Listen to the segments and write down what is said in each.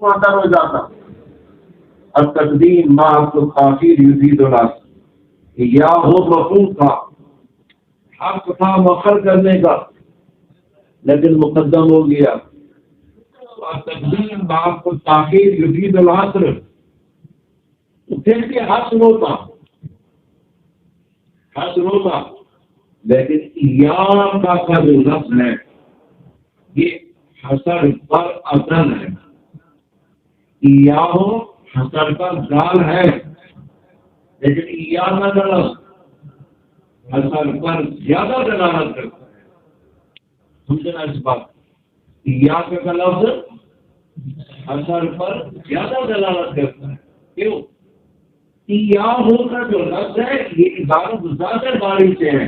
معطل ہو جاتا. التقدیم مع التاخیر یفید العصر، یا ہو مفعول تھا، حق تھا مؤخر کرنے کا لیکن مقدم ہو گیا. التقدیم مع التاخیر یفید العصر، تو پھر بھی حسن ہوتا لیکن یا کا جو لفظ ہے یہ حسر پر اثر ہے. یا ہو حسر پر دال ہے لیکن یا کا لفظ حسر پر زیادہ دلالت کرتا ہے. سمجھنا اس بات، یا کا لفظ حسر پر زیادہ دلالت کرتا ہے. کیوں؟ یا ہو کا جو لفظ ہے یہ عبارت ذات باری سے ہے.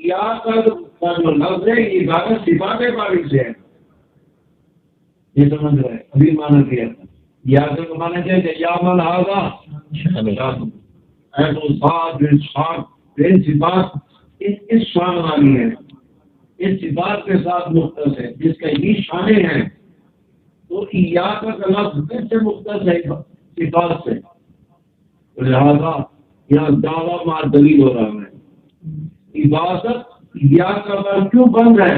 یا کا جو لفظ ہے یہ عبارت صفات باری سے ہے. یہ سمجھ رہے ابھی مانا کیا تھا. یا کا مانا کیا کہ یا من آگا صفات اس شان والی ہے، اس صفات کے ساتھ مختص ہے جس کا یہ شانے ہیں. تو یا کا لفظ کس سے مختص ہے؟ صفات سے. لہذا یہاں دعویٰ مع دلیل ہو رہا ہے. عبادت یا کا بار کیوں بند ہے؟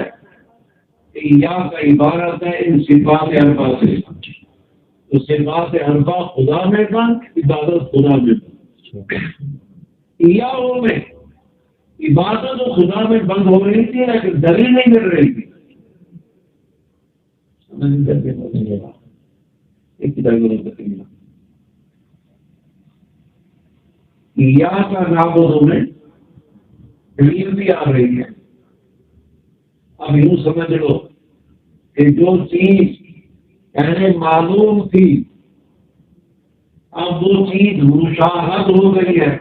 یا کا عبارت ہے ان صفات اربع سے. تو صفات اربع خدا میں بند، عبادت خدا میں بند. یا میں عبادت و خدا میں بند ہو رہی تھی لیکن دلیل نہیں مل رہی تھی. یا کا نابودوں میں دلیل بھی آ رہی ہے. اب یوں سمجھ لو کہ جو چیز پہلے معلوم تھی اب وہ چیز مشاہد ہو گئی ہے.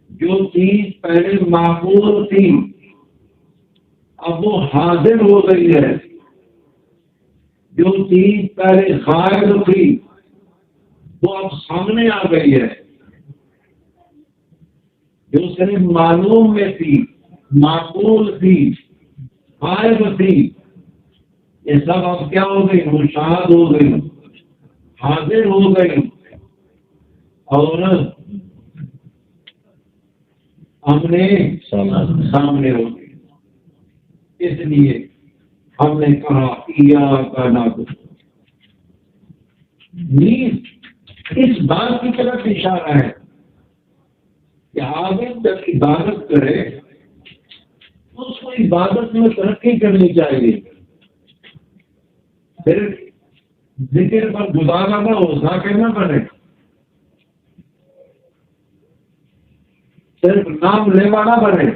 جو چیز پہلے معقول تھی اب وہ حاضر ہو گئی ہے. جو چیز پہلے غائب تھی وہ اب سامنے آ گئی ہے. جو صرف معلوم میں تھی، معقول تھی، غائب تھی، یہ سب اب کیا ہو گئی؟ مشاہد ہو گئی، حاضر ہو گئی اور ہم نے سامنے ہو گئی. اس لیے ہم نے کہا یا کا نعبد. اس بات کی طرف اشارہ ہے کہ عابد جب عبادت کرے تو اس کو عبادت میں ترقی کرنی چاہیے. صرف ذکر پر گزارا نہ ہو، ذاکر نہ بنے، صرف نام لیوا نہ بنے،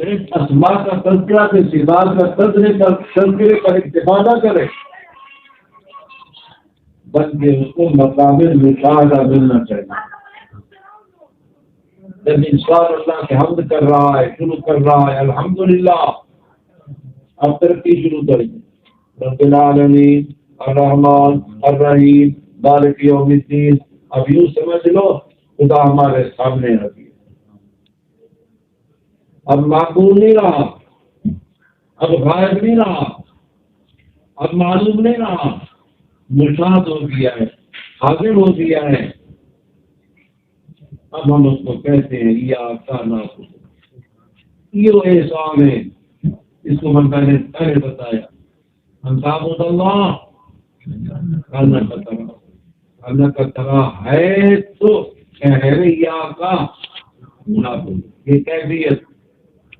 صرف اسماء کا تذکرہ کے صفات کا تذکرے پر اکتفا نہ کرے بلکہ اس کو مقابل مشاہدہ ملنا چاہیے. جب انسان اللہ کے حمد کر رہا ہے، شروع کر رہا ہے الحمدللہ، اب ترقی شروع کریں. رب العالمین الرحمن الرحیم مالک یوم الدین. اب یوں سمجھ لو خدا ہمارے سامنے آ گیا. اب معقول نہیں رہا، اب غائب نہیں رہا، اب معلوم نہیں رہا، مشاہد ہو گیا ہے، حاضر ہو گیا ہے. اب ہم اس کو کہتے ہیں یا کا نعبد. یہ احسان ہے، اس کو میں پہلے بتایا. ہم تعبد اللہ اللہ کا طرح ہے تو یا کا نعبد. یہ کیفیت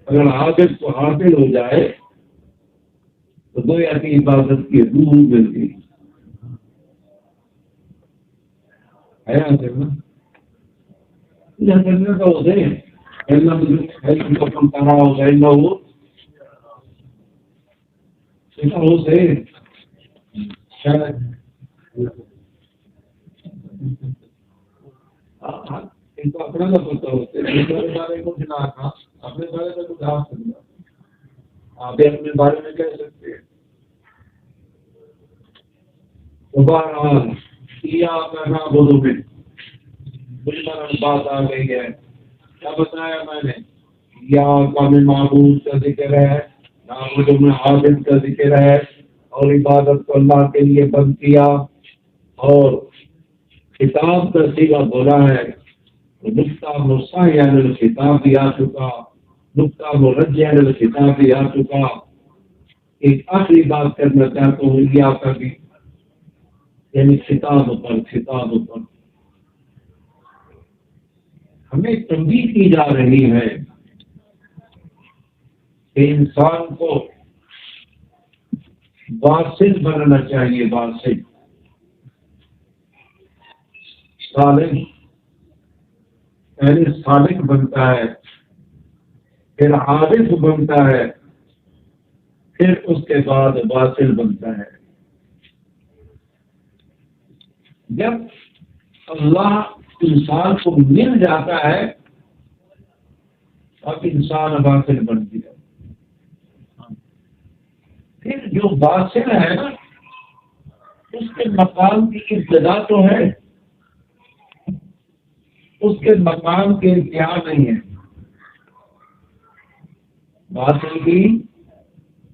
اگر عابد کو حاصل ہو جائے تو گویا کی عبادت کی روح ملتی ہے. کرنے کا ہوتے ہیں کرا ہوگا وہ سے شاید ان کو اپنا نہ پتا ہوتے بارے کو کھلا تھا، اپنے بارے میں کچھ آپ سمجھا، آپ اپنے بارے میں کہہ سکتے ہیں. بہرحال یا کرنا بولو میں بات آ گئی ہے. کیا بتایا میں نے؟ یا کا میں معبود کا ذکر ہے، نعبد میں عابد کا ذکر ہے اور عبادت کو اللہ کے لیے بند کیا، اور خطاب کا صیغہ بولا ہے، نقطہ مصحح علی الخطاب بھی آ چکا، نقطہ مرجع علی الخطاب بھی آ چکا۔ ایک آخری بات کرنا چاہتا ہوں یہ آپ کا بھی، یعنی خطاب پر ہمیں تنبیہ کی جا رہی ہے کہ انسان کو واصل بننا چاہیے، واصل صالح، پہلے صالح بنتا ہے، پھر عارف بنتا ہے، پھر اس کے بعد واصل بنتا ہے۔ جب اللہ انسان کو مل جاتا ہے اب انسان واصل بن گیا۔ پھر جو واصل ہے نا اس کے مقام کی ابتدا تو ہے، اس کے مقام کے انتہا نہیں ہے۔ واصل کی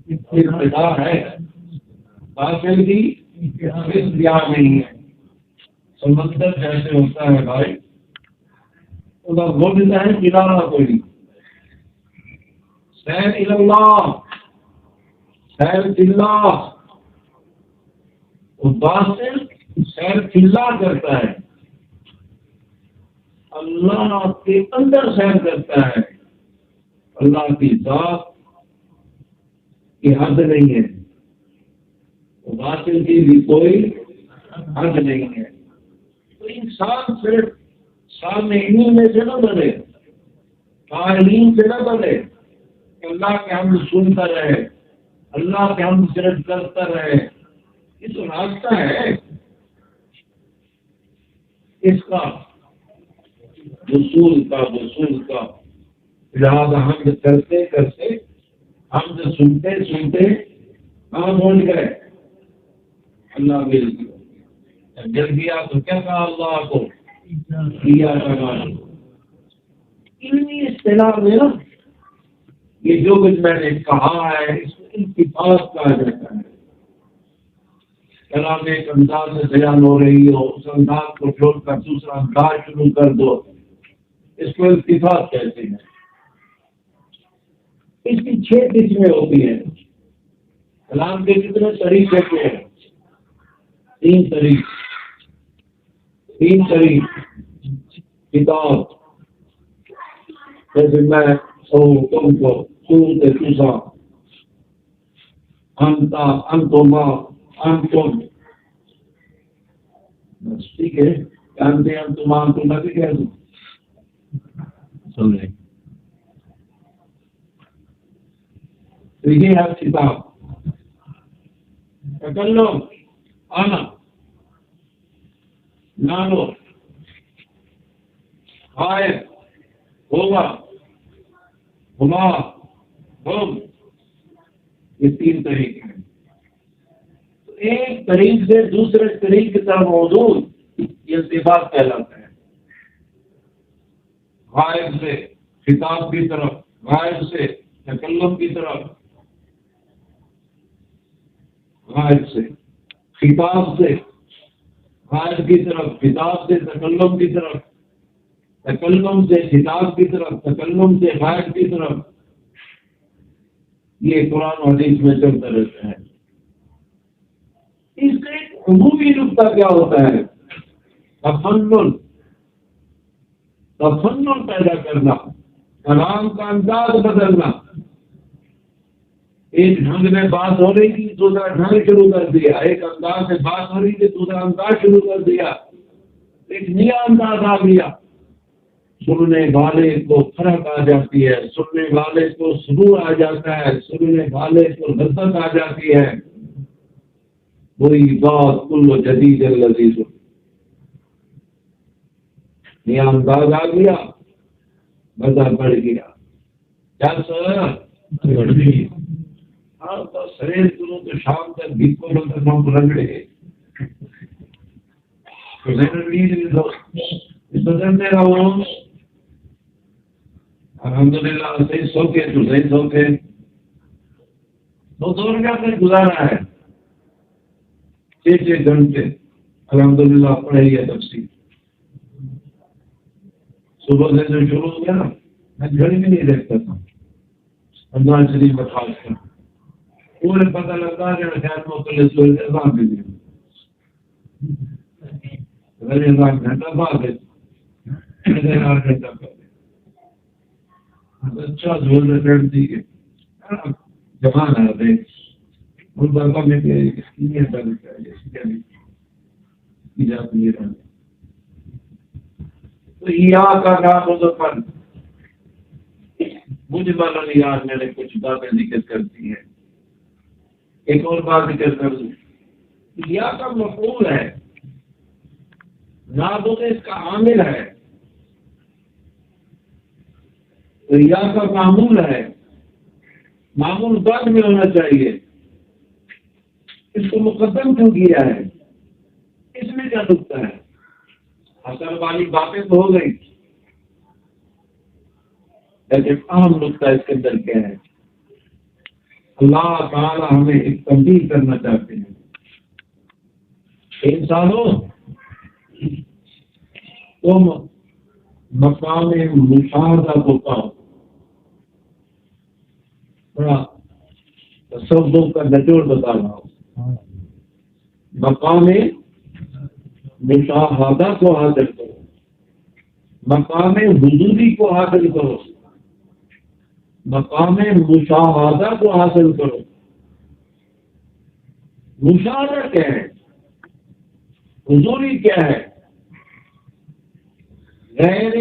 ابتدا ہے، واصل کی انتہا نہیں ہے۔ سمندر جیسے ہوتا ہے بھائی، ادھر وہ ملتا ہے کنارہ کوئی، سیر اللہ، سیر اللہ، واصل سیر اللہ کرتا ہے، اللہ کے اندر سیر کرتا ہے۔ اللہ کی ذات کی حد نہیں ہے، واصل کی بھی کوئی حد نہیں ہے۔ تو انسان صرف سامعین میں سے نہ بنے، قائلین سے نہ بنے کہ اللہ کے ہم سنتا رہے، اللہ کے ہم صرف کرتا رہے۔ یہ تو راستہ ہے اس کا وصول کا، لہٰذا ہم کرتے کرتے، ہم سنتے سنتے کہاں پہنچ گئے؟ اللہ مل گیا۔ جب مل گیا تو کیا کہا اللہ کو؟ کیا کرنا۔ علمی اصطلاح میں نا یہ جو کچھ میں نے کہا ہے اس کو التفاظ کہا جاتا ہے۔ کلام ایک انداز سے بیان ہو رہی ہو، اس انداز کو چھوڑ کر دوسرا انداز شروع کر دو، اس کو التفاظ کہتے ہیں۔ اس کی 6 قسمیں ہوتی ہیں۔ کلام کے کتنے طریقے ہوتے ہیں؟ 3 طریق۔ کتاب جیسے میں تم کو توسا، انتا، انتما، انتم، بس ٹھیک ہے، جانتے ہیں انتما انتما بھی کہہ دوں، سمجھے؟ تو یہ ہے کتاب۔ تکلم، آنا، نانو، غائب، ہوگا، ہما، ہم، یہ 3 طریقے ہیں۔ ایک طریق سے دوسرے طریق کی طرف موجود یہ التفاظ کہلاتا ہے۔ غائب سے خطاب کی طرف، غائب سے تکلم کی طرف، غائب سے خطاب سے غائب کی طرف، خطاب سے تکلم کی طرف، تکلم سے خطاب کی طرف، تکلم سے غائب کی طرف۔ یہ قرآن و حدیث میں چلتا رہتا ہے۔ اس کا ایک عمومی نقطہ کیا ہوتا ہے؟ تفنن پیدا کرنا، کلام کا انداز بدلنا۔ ایک ڈھنگ میں بات ہو رہی تھی دوسرا ڈھنگ شروع کر دیا، ایک انداز سے بات ہو رہی تھی دوسرا انداز شروع کر دیا، ایک نیا انداز آ گیا۔ سننے والے کو فرق آ جاتی ہے، سننے والے کو سرور آ جاتا ہے، سننے والے کو لذت آ جاتی ہے۔ وہی بات کل جدید لذیذ، نیا انداز آ گیا، مزہ بڑھ گیا۔ کیا سر بڑھ گئی؟ ہاں بس شریر کروں تو شام تک بھی کو مطلب ہم رگڑے بدلتے رہو۔ الحمدللہ صحیح سو کے تو صحیح سو کے، بزرگوں سے گزارا ہے 6 گھنٹے الحمدللہ پڑھائی ہے تفسیر. صبح سے جو شروع ہو گیا نا میں گھڑی بھی نہیں دیکھتا تھا. رمضان شریف میں خاص کر پورے پتہ لگتا ہے کہ خیر مختلف اذان بھی دی گھنٹہ بعد 8 گھنٹہ پہلے اچھا زور دی ہے جوان ہے ان بابا میں کا نام مظفر مجھے والا یاد میں نے کچھ باتیں ذکر کرتی ہیں. ایک اور بات ذکر کر دوں. یا کا مفعول ہے نہ تو اس کا عامل ہے. تو یا کا معمول ہے. معمول بعد میں ہونا چاہیے. اس کو مقدم کیوں کیا ہے؟ اس میں کیا نکتہ ہے؟ اصل والی باتیں تو ہو گئی لیکن اہم نکتہ اس کے اندر کیا ہے؟ اللہ تعالی ہمیں ایک تنبیہ کرنا چاہتے ہیں. انسانوں تم مقام مشاہدہ کو پاؤ. بڑا تصوف کا نچوڑ بتا رہا ہوں. مقام مشاہدہ کو حاصل کرو. مقام حضوری کو حاصل کرو. مقام مشاہدہ کو حاصل کرو. مشاہدہ کیا ہے؟ حضوری کیا ہے؟ غیر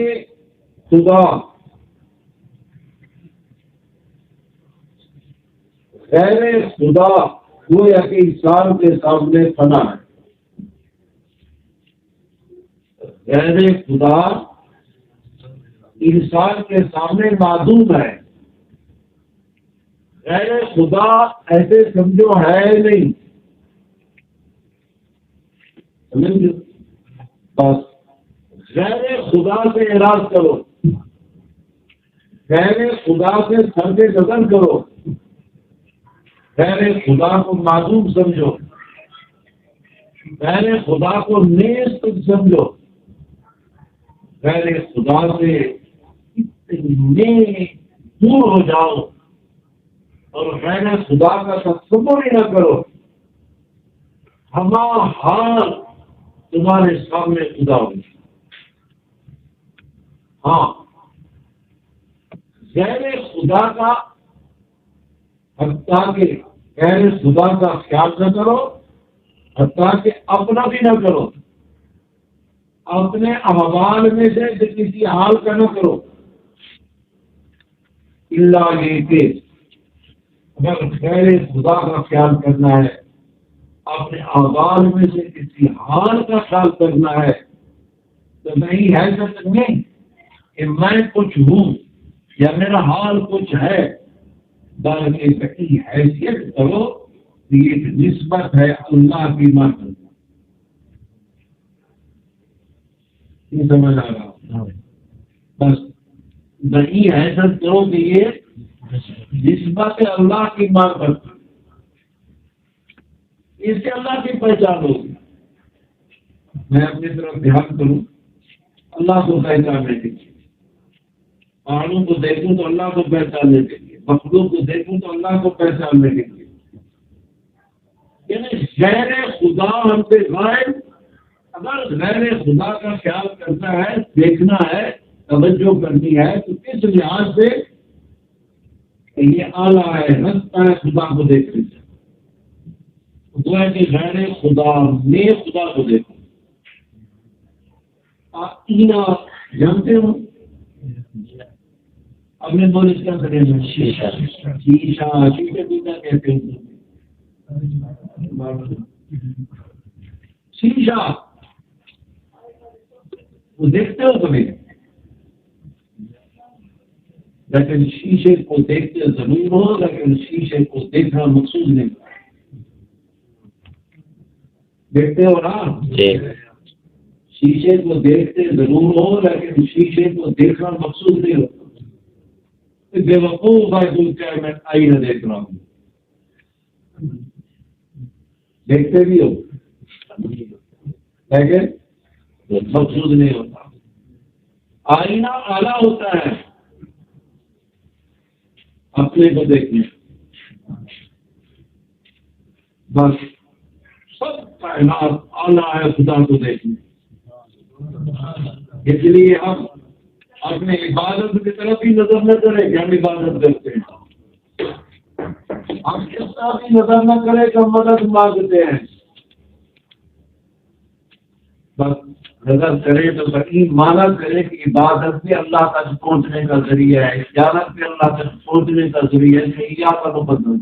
خدا وہ یا کہ انسان کے سامنے فنا ہے. غیر خدا انسان کے سامنے معدوم ہے. غیر خدا ایسے سمجھو ہے نہیں. بس غیر خدا سے اعراض کرو. غیر خدا سے سر کے قدر کرو. غیر خدا کو معدوم سمجھو. غیر خدا کو نیست سمجھو. غیر خدا سے اتنے دور ہو جاؤ اور غیر خدا کا تصور ہی نہ کرو. ہمارا حال تمہارے سامنے خدا ہو. ہاں غیر خدا کا حتیٰ کہ غیر خدا کا خیال نہ کرو. حتیٰ کہ اپنا بھی نہ کرو. اپنے احوال میں سے کسی حال کا نہ کرو. اللہ یہ کہ اگر غیر خدا کا خیال کرنا ہے اپنے احوال میں سے کسی حال کا خیال کرنا ہے تو نہیں ہے سچ نہیں کہ میں کچھ ہوں یا میرا حال کچھ ہے، بلکہ کہیں حیثیت کرو یہ ایک نسبت ہے اللہ کی مانند. یہ سمجھ آ رہا بس نہیں حیثیت کرو کہ یہ نسبت اللہ کی مانند. اس سے اللہ کی پہچان ہوگی. میں اپنی طرف دھیان کروں اللہ کو پہچاننے کے لیے. پہاڑوں کو دیکھوں تو اللہ کو پہچاننے کے لیے. مخلوق کو دیکھوں تو اللہ کو پہچاننے کے لیے. یعنی غیر خدا ہم سے غائب. اگر غیر خدا کا خیال کرنا ہے، دیکھنا ہے، توجہ کرنی ہے تو کس لحاظ سے یہ اعلیٰ ہے، ہنستا ہے خدا کو دیکھنے سے. تو ہے کہ غیر خدا میں خدا کو دیکھو. اینا جانتے ہو اپنے بولے کیا کریں گے؟ شیشہ پیتا کہتے ہیں. شیشہ وہ دیکھتے ہو کبھی؟ لیکن شیشے کو دیکھتے ضرور ہو، لیکن شیشے کو دیکھنا مقصود نہیں. دیکھتے ہو نا؟ شیشے کو دیکھتے ضرور ہو لیکن شیشے کو دیکھنا مقصود نہیں ہوتا. بے وقوف ہے جو کہ میں آئینہ دیکھ رہا ہوں. دیکھتے بھی ہو لیکن مقصود نہیں ہوتا. آئینہ اعلیٰ ہوتا ہے اپنے کو دیکھنے. بس سب کائنات اعلیٰ ہے خدا کو دیکھنے. اس لیے ہم اپنے عبادت کی طرف ہی نظر نہ کریں کہ ہم عبادت کرتے ہیں. ہم اس طرح بھی نظر نہ کریں کہ ہم مدد مانگتے ہیں. بس نظر کرے تو صحیح مانا کرے کہ عبادت بھی اللہ تک پہنچنے کا ذریعہ ہے, اجازت بھی اللہ تک پہنچنے کا ذریعہ ہے. یا کا مقدم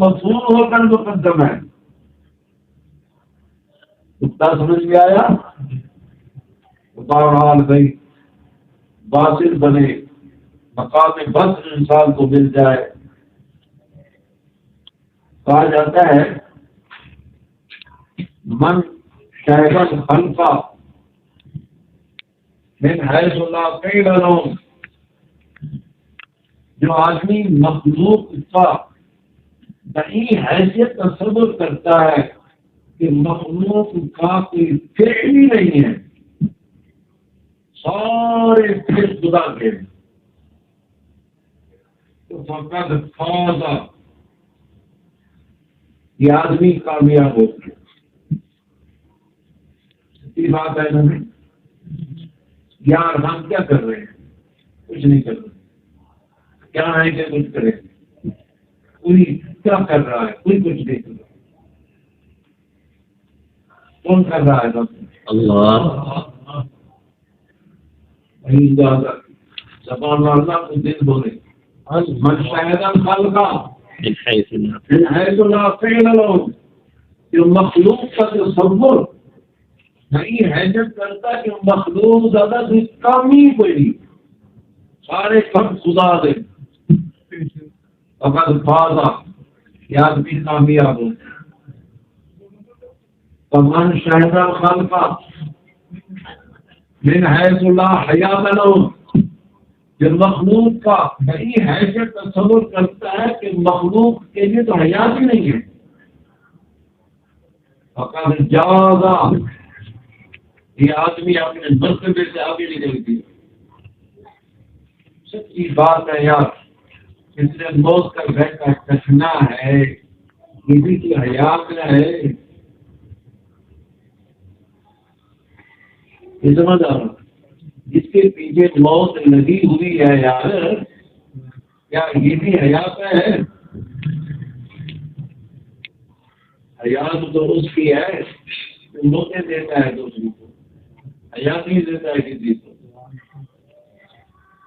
مفہوم ہو کر مقدم ہے. اتنا سمجھ میں آیا؟ بہرحال بھائی باطل بنے مقام بس انسان کو مل جائے. کہا جاتا ہے من شاہد خلقہ من حیث لا قیل لهم, جو آدمی مخلوق کا صحیح حیثیت تصور کرتا ہے کہ مخلوق کا کوئی فعل ہی نہیں ہے, سارے فعل خدا کے, تو فقط فاز, یہ آدمی کامیاب ہو گیا. بات ہے نا. یار ہم کیا کر رہے ہیں؟ کچھ نہیں کر رہے. کیا ہے کہ کچھ کرے؟ کوئی کیا کر رہا ہے؟ کوئی کچھ نہیں کر رہا. کون کر رہا ہے؟ اللہ. زبان اللہ کو دل بولے من شاہد خلقہ من حیث لا قیل لهم, جو مخلوق کا تصور نہیں حیثیت کرتا کہ مخلوق زیادہ سے کم ہی کوئی نہیں, سارے کم خدا دے. فقط فاضا, یہ آدمی کامیاب ہو. فمن شاہد الخلقہ من حیث لا حیات لهم, جو مخلوق کا نہیں حیثیت تصور کرتا ہے کہ مخلوق کے لیے تو حیات ہی نہیں ہے. فقط جازا, یہ آدمی اپنے مرتبے سے آگے نکل گیا. سچی بات ہے یار, اس نے موت کا گھر کا کچنا ہے, یہ بھی تو حیات ہے. یہ سمجھ آ رہا, جس کے پیچھے موت لگی ہوئی ہے یار, کیا یہ بھی حیات ہے؟ حیات تو اس کی ہے موتیں دیتا ہے دوسروں کو, حیات نہیں دیتا ہے کسی کو.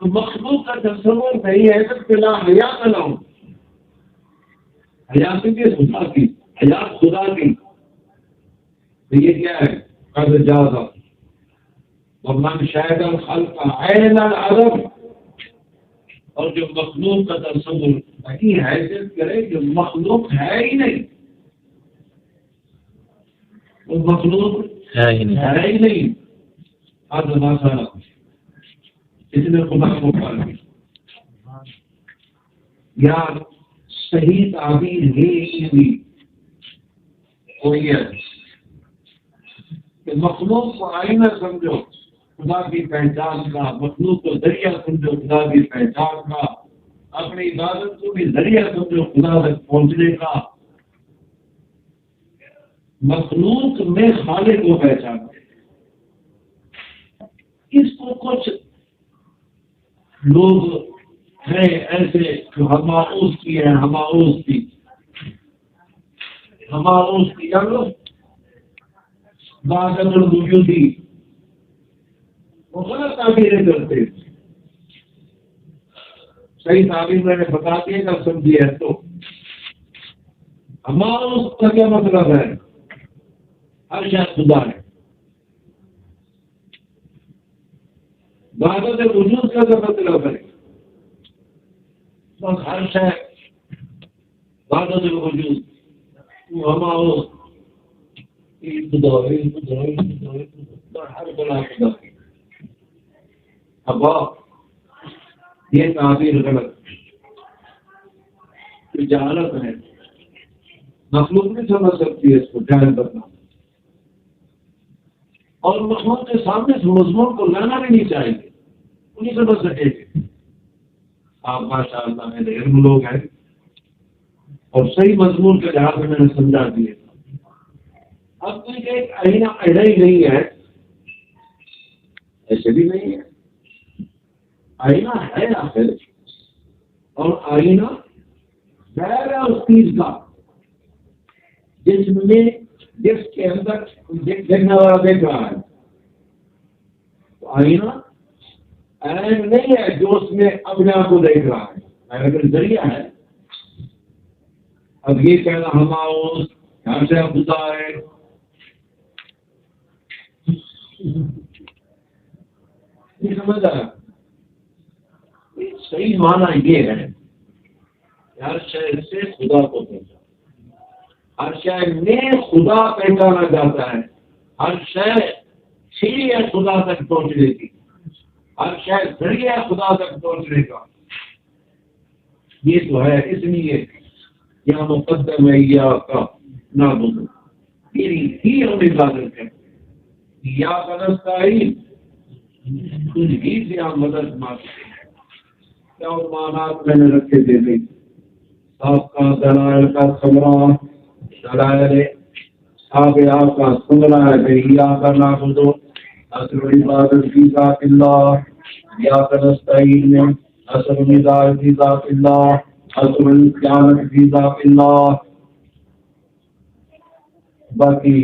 تو مخلوق کا تصور نہیں ہے تو فلا حیات نہ ہو. حیات کی خدا کی, حیات خدا کی. تو یہ کیا ہے؟ قد جازا ومن شاہد الخلق عین العدم, اور جو مخلوق کا تصور نہیں حیثیت کرے جو مخلوق ہے ہی نہیں, وہ مخلوق ہے ہی نہیں. اس نے خدا کو پا لیا. یا صحیح تعبیر ہوئی وہی ہے کہ مخلوق کو آئینہ سمجھو خدا کی پہچان کا, مخلوق کو ذریعہ سمجھو خدا کی پہچان کا, اپنی عبادت کو بھی ذریعہ سمجھو خدا تک پہنچنے کا. مخلوق میں خالق کو پہچان. اس کو کچھ لوگ ہیں ایسے جو ہماؤس کی ہے, ہماؤس کی لوگ بادل الوجودی, وہ غلط تعبیریں کرتے. صحیح تعبیر میں نے بتا دیا کہ سمجھی ہے. تو ہماؤس کا کیا مطلب ہے؟ ہر شخص خدا ہے. بادل وجود کا کیا مطلب ہے؟ بس ہر شخص بادل وجود ہماؤس ہر بلا خدا. اب یہ تعبیر غلط جہالت ہے. مخلوق نہیں سمجھ سکتی ہے اس کو جائز بدنام، اور مخلوق کے سامنے اس مضمون کو لانا بھی نہیں چاہیے، وہ نہیں سمجھ سکے گے۔ آپ ماشاء اللہ میرے علم لوگ ہیں اور صحیح مضمون کے لحاظ سے میں نے سمجھا دیے۔ اب کوئی کہ آئینہ ایسا ہی نہیں ہے، ایسے بھی نہیں ہے، آئینہ ہے آخر، اور آئینہ غیر ہے اس چیز کا جس کے اندر دیکھنے والا دیکھ رہا ہے، تو آئینہ عین نہیں ہے جو اس میں اپنے آپ کو دیکھ رہا ہے، اگر ذریعہ ہے۔ اب یہ کہنا ہمارا یہاں سے خدا ہے، نہیں سمجھ آیا؟ صحیح معنی یہ ہے ہر شے سے خدا کو پہچانا، ہر شے میں خدا پہچانا جاتا ہے، ہر شے سیڑھی ہے خدا تک پہنچنے کی، ہر شے ذریعہ ہے خدا تک پہنچنے کا۔ یہ تو ہے، اس لیے یا مقدم ہے یا کا نہ بولو، ہی ہم عبادت ہے، یا نستعین تجھ ہی سے ہم مدد مانگتے ہیں۔ کیا معنات میں نے رکھے تھے نہیں، آپ کا دلائل کا سمرا، دلائل آپ کا سمرا ہے، یا کرنا بولو اصل عبادت فی ذات اللہ، یا نستعین میں اصل عبادت فی ذات اللہ، اصل القیامت فی ذات اللہ۔ باقی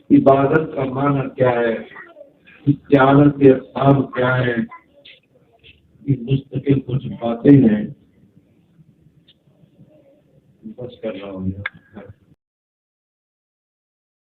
عبادت کا معنی کیا ہے، استعانت کے اقسام کیا ہے، یہ مستقل کچھ باتیں ہیں، بس کر رہا ہوں۔